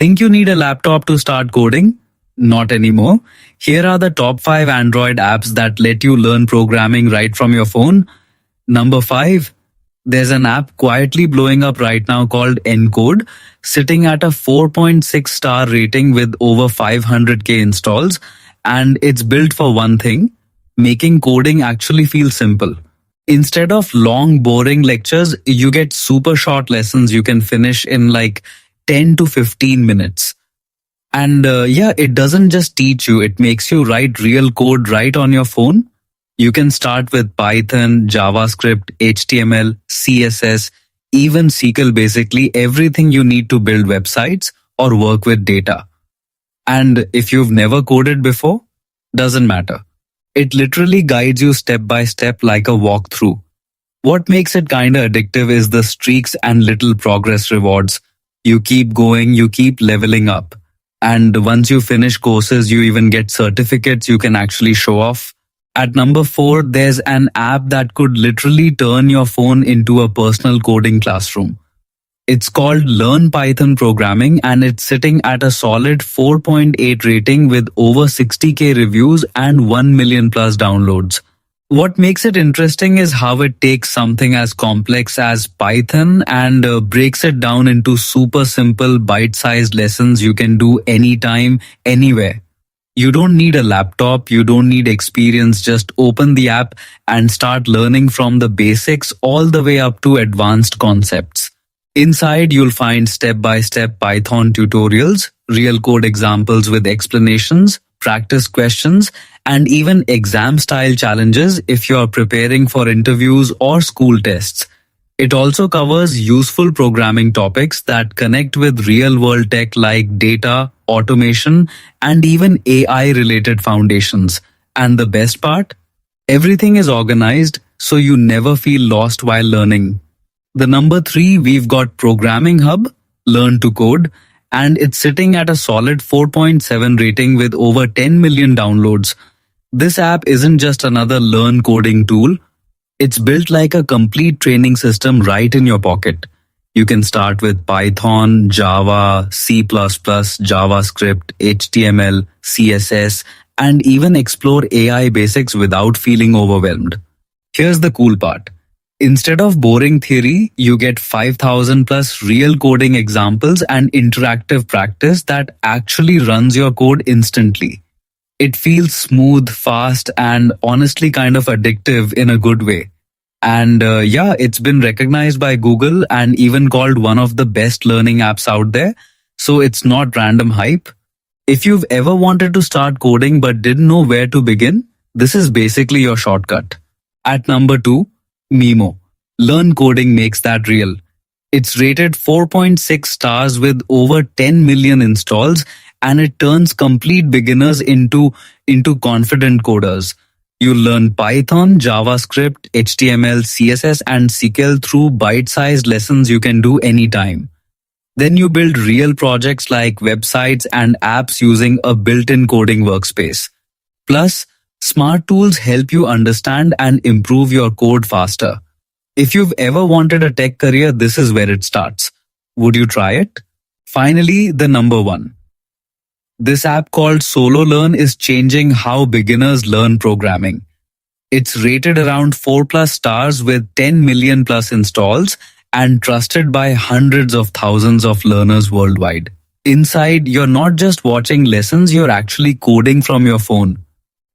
Think you need a laptop to start coding? Not anymore. Here are the top 5 Android apps that let you learn programming right from your phone. Number 5. There's an app quietly blowing up right now called Encode, sitting at a 4.6 star rating with over 500k installs, and it's built for one thing: making coding actually feel simple. Instead of long, boring lectures, you get super short lessons you can finish in like 10 to 15 minutes. And it doesn't just teach you, it makes you write real code right on your phone. You can start with Python, JavaScript, HTML, CSS, even SQL, basically everything you need to build websites or work with data. And if you've never coded before, doesn't matter. It literally guides you step by step like a walkthrough. What makes it kinda addictive is the streaks and little progress rewards. You keep going, you keep leveling up. And once you finish courses, you even get certificates you can actually show off. At number 4, there's an app that could literally turn your phone into a personal coding classroom. It's called Learn Python Programming, and it's sitting at a solid 4.8 rating with over 60k reviews and 1 million plus downloads. What makes it interesting is how it takes something as complex as Python and breaks it down into super simple bite-sized lessons you can do anytime, anywhere. You don't need a laptop, you don't need experience, just open the app and start learning from the basics all the way up to advanced concepts. Inside, you'll find step-by-step Python tutorials, real code examples with explanations, practice questions, and even exam-style challenges if you're preparing for interviews or school tests. It also covers useful programming topics that connect with real-world tech like data, automation, and even AI-related foundations. And the best part? Everything is organized, so you never feel lost while learning. The number 3, we've got Programming Hub, Learn to Code, and it's sitting at a solid 4.7 rating with over 10 million downloads. This app isn't just another learn coding tool. It's built like a complete training system right in your pocket. You can start with Python, Java, C++, JavaScript, HTML, CSS, and even explore AI basics without feeling overwhelmed. Here's the cool part. Instead of boring theory, you get 5,000 plus real coding examples and interactive practice that actually runs your code instantly. It feels smooth, fast, and honestly kind of addictive in a good way. And it's been recognized by Google and even called one of the best learning apps out there. So it's not random hype. If you've ever wanted to start coding but didn't know where to begin, this is basically your shortcut. At number 2, Mimo. Learn coding makes that real. It's rated 4.6 stars with over 10 million installs, and it turns complete beginners into confident coders. You learn Python, JavaScript, HTML, CSS, and SQL through bite-sized lessons you can do anytime. Then you build real projects like websites and apps using a built-in coding workspace. Plus, smart tools help you understand and improve your code faster. If you've ever wanted a tech career, this is where it starts. Would you try it? Finally, the number 1. This app called Solo Learn is changing how beginners learn programming. It's rated around 4 plus stars with 10 million plus installs and trusted by hundreds of thousands of learners worldwide. Inside, you're not just watching lessons, you're actually coding from your phone.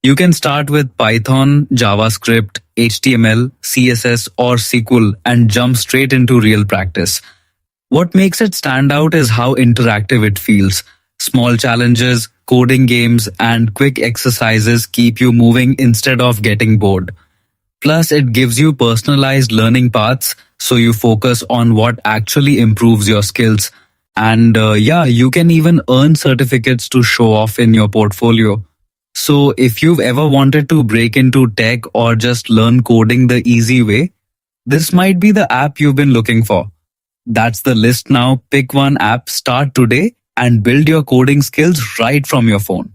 You can start with Python, JavaScript, HTML, CSS, or SQL and jump straight into real practice. What makes it stand out is how interactive it feels. Small challenges, coding games, and quick exercises keep you moving instead of getting bored. Plus, it gives you personalized learning paths, so you focus on what actually improves your skills. And you can even earn certificates to show off in your portfolio. So if you've ever wanted to break into tech or just learn coding the easy way, this might be the app you've been looking for. That's the list now. Pick one app, start today, and build your coding skills right from your phone.